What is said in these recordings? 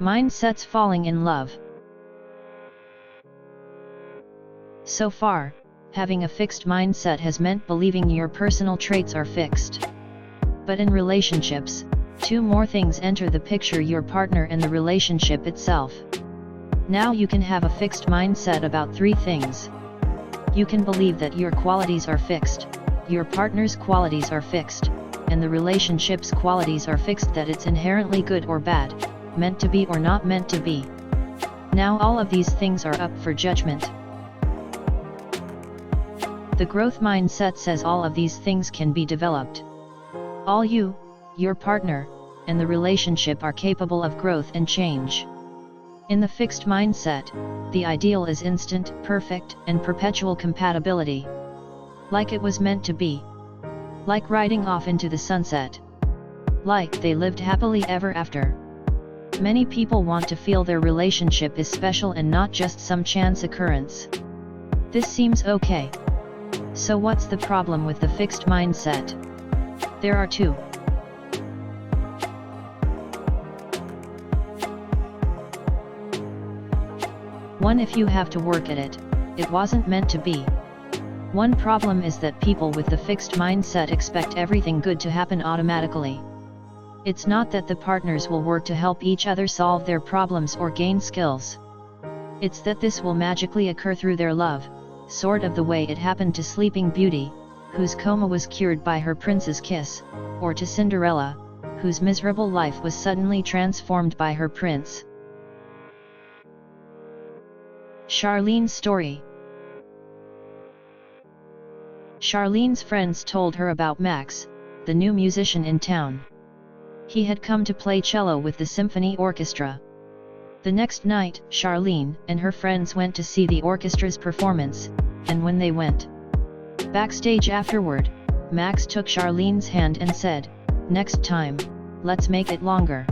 Mindsets falling in love. So far, having a fixed mindset has meant believing your personal traits are fixed. But in relationships, two more things enter the picture: your partner and the relationship itself. Now you can have a fixed mindset about three things. You can believe that your qualities are fixed, your partner's qualities are fixed, and the relationship's qualities are fixed, that it's inherently good or bad, meant to be or not meant to be. Now all of these things are up for judgment. The growth mindset says all of these things can be developed. All you, your partner, and the relationship are capable of growth and change. In the fixed mindset, the ideal is instant, perfect, and perpetual compatibility. Like it was meant to be. Like riding off into the sunset. Like they lived happily ever after. Many people want to feel their relationship is special and not just some chance occurrence. This seems okay. So what's the problem with the fixed mindset? There are two. One, if you have to work at it, it wasn't meant to be. One problem is that people with the fixed mindset expect everything good to happen automatically. It's not that the partners will work to help each other solve their problems or gain skills. It's that this will magically occur through their love, sort of the way it happened to Sleeping Beauty, whose coma was cured by her prince's kiss, or to Cinderella, whose miserable life was suddenly transformed by her prince. Charlene's story. Charlene's friends told her about Max, the new musician in town. He had come to play cello with the symphony orchestra. The next night, Charlene and her friends went to see the orchestra's performance, and when they went backstage afterward, Max took Charlene's hand and said, "Next time, let's make it longer."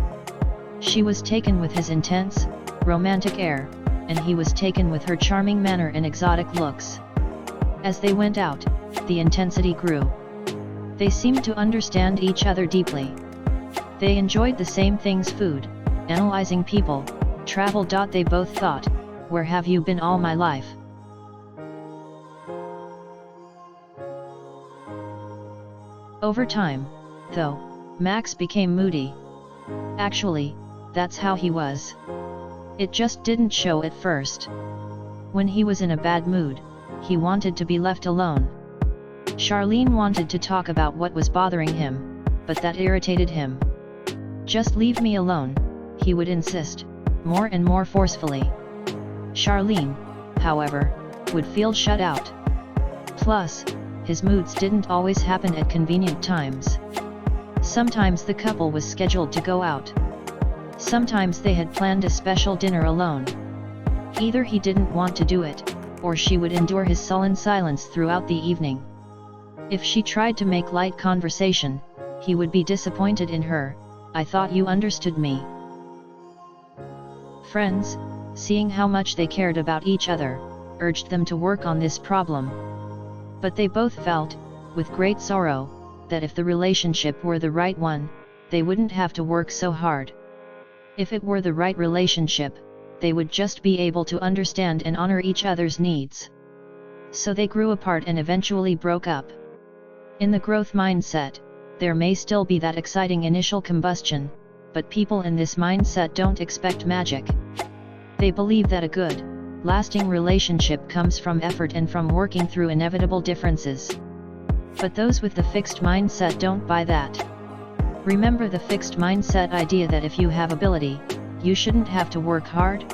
She was taken with his intense, romantic air, and he was taken with her charming manner and exotic looks. As they went out, the intensity grew. They seemed to understand each other deeply. They enjoyed the same things: food, analyzing people, travel. They both thought, "Where have you been all my life?" Over time, though, Max became moody. Actually, that's how he was. It just didn't show at first. When he was in a bad mood, he wanted to be left alone. Charlene wanted to talk about what was bothering him, but that irritated him. "Just leave me alone," he would insist, more and more forcefully. Charlene, however, would feel shut out. Plus, his moods didn't always happen at convenient times. Sometimes the couple was scheduled to go out. Sometimes they had planned a special dinner alone. Either he didn't want to do it, or she would endure his sullen silence throughout the evening. If she tried to make light conversation, he would be disappointed in her. "I thought you understood me." Friends, seeing how much they cared about each other, urged them to work on this problem. But they both felt, with great sorrow, that if the relationship were the right one, they wouldn't have to work so hard. If it were the right relationship, they would just be able to understand and honor each other's needs. So they grew apart and eventually broke up. In the growth mindset, there may still be that exciting initial combustion, but people in this mindset don't expect magic. They believe that a good, lasting relationship comes from effort and from working through inevitable differences. But those with the fixed mindset don't buy that. Remember the fixed mindset idea that if you have ability, you shouldn't have to work hard?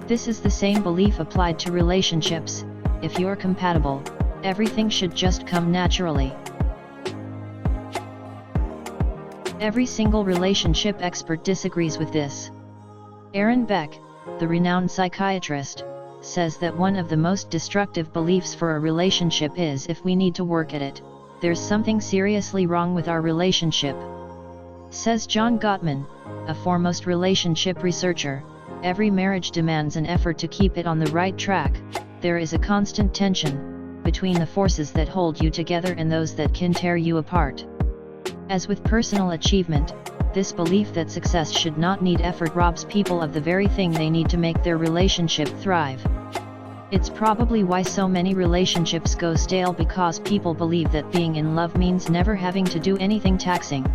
This is the same belief applied to relationships. If you're compatible, everything should just come naturally. Every single relationship expert disagrees with this. Aaron Beck, the renowned psychiatrist, says that one of the most destructive beliefs for a relationship is if we need to work at it, there's something seriously wrong with our relationship. Says John Gottman, a foremost relationship researcher, every marriage demands an effort to keep it on the right track. There is a constant tension between the forces that hold you together and those that can tear you apart. As with personal achievement, this belief that success should not need effort robs people of the very thing they need to make their relationship thrive. It's probably why so many relationships go stale, because people believe that being in love means never having to do anything taxing.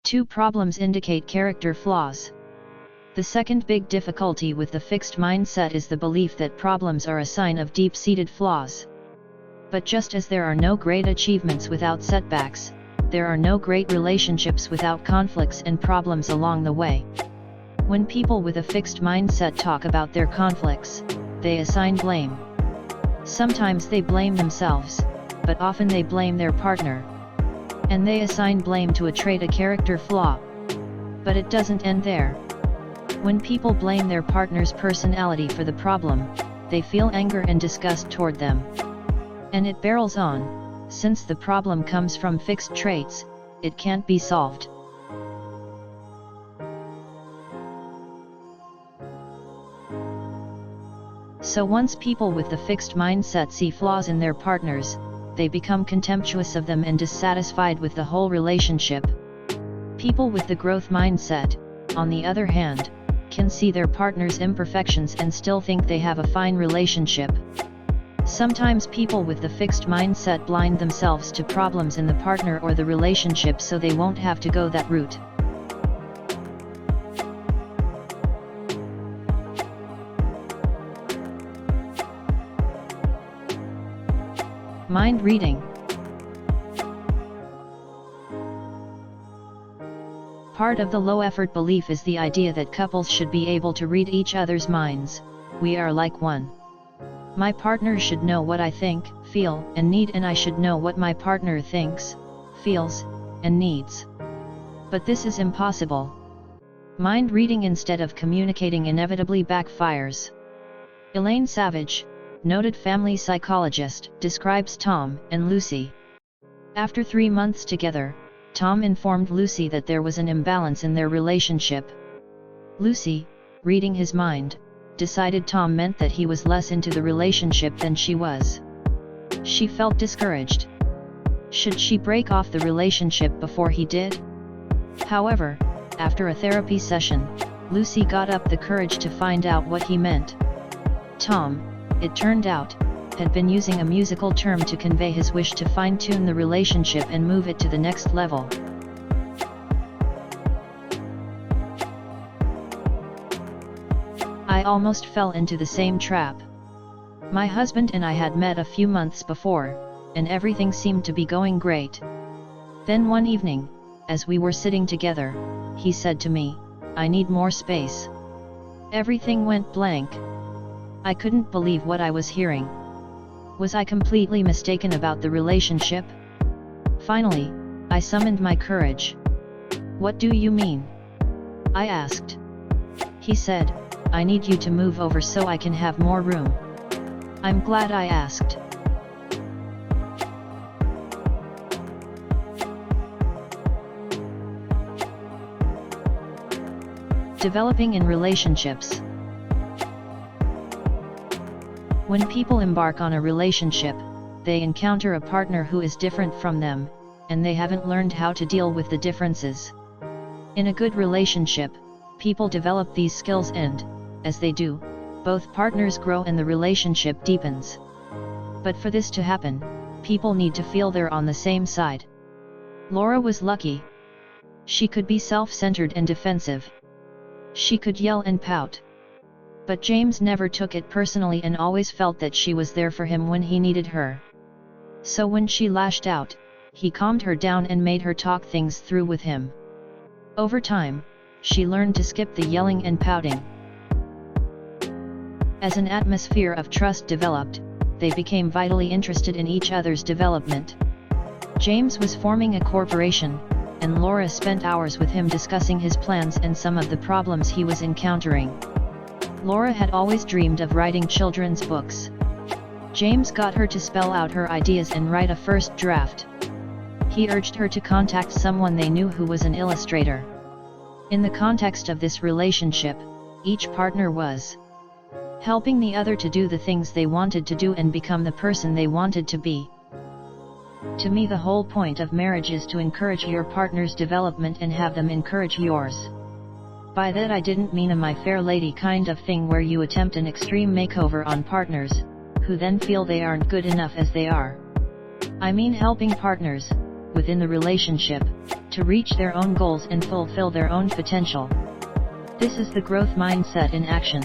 Two problems indicate character flaws. The second big difficulty with the fixed mindset is the belief that problems are a sign of deep-seated flaws. But just as there are no great achievements without setbacks, there are no great relationships without conflicts and problems along the way. When people with a fixed mindset talk about their conflicts, they assign blame. Sometimes they blame themselves, but often they blame their partner. And they assign blame to a trait, a character flaw. But it doesn't end there. When people blame their partner's personality for the problem, they feel anger and disgust toward them. And it barrels on. Since the problem comes from fixed traits, it can't be solved. So once people with the fixed mindset see flaws in their partners, they become contemptuous of them and dissatisfied with the whole relationship. People with the growth mindset, on the other hand, can see their partner's imperfections and still think they have a fine relationship. Sometimes people with the fixed mindset blind themselves to problems in the partner or the relationship so they won't have to go that route. Mind reading. Part of the low-effort belief is the idea that couples should be able to read each other's minds. We are like one. My partner should know what I think, feel, and need, and I should know what my partner thinks, feels, and needs. But this is impossible. Mind reading instead of communicating inevitably backfires. Elaine Savage, noted family psychologist, describes Tom and Lucy. After 3 months together, Tom informed Lucy that there was an imbalance in their relationship. Lucy, reading his mind, decided Tom meant that he was less into the relationship than she was. She felt discouraged. Should she break off the relationship before he did? However, after a therapy session, Lucy got up the courage to find out what he meant. Tom, it turned out, had been using a musical term to convey his wish to fine-tune the relationship and move it to the next level. I almost fell into the same trap. My husband and I had met a few months before, and everything seemed to be going great. Then one evening, as we were sitting together, he said to me, "I need more space." Everything went blank. I couldn't believe what I was hearing. Was I completely mistaken about the relationship? Finally, I summoned my courage. "What do you mean?" I asked. He said, "I need you to move over so I can have more room." I'm glad I asked. Developing in relationships. When people embark on a relationship, they encounter a partner who is different from them, and they haven't learned how to deal with the differences. In a good relationship, people develop these skills and, as they do, both partners grow and the relationship deepens. But for this to happen, people need to feel they're on the same side. Laura was lucky. She could be self-centered and defensive. She could yell and pout. But James never took it personally and always felt that she was there for him when he needed her. So when she lashed out, he calmed her down and made her talk things through with him. Over time, she learned to skip the yelling and pouting. As an atmosphere of trust developed, they became vitally interested in each other's development. James was forming a corporation, and Laura spent hours with him discussing his plans and some of the problems he was encountering. Laura had always dreamed of writing children's books. James got her to spell out her ideas and write a first draft. He urged her to contact someone they knew who was an illustrator. In the context of this relationship, each partner was helping the other to do the things they wanted to do and become the person they wanted to be. To me, the whole point of marriage is to encourage your partner's development and have them encourage yours. By that I didn't mean a My Fair Lady kind of thing where you attempt an extreme makeover on partners, who then feel they aren't good enough as they are. I mean helping partners, within the relationship, to reach their own goals and fulfill their own potential. This is the growth mindset in action.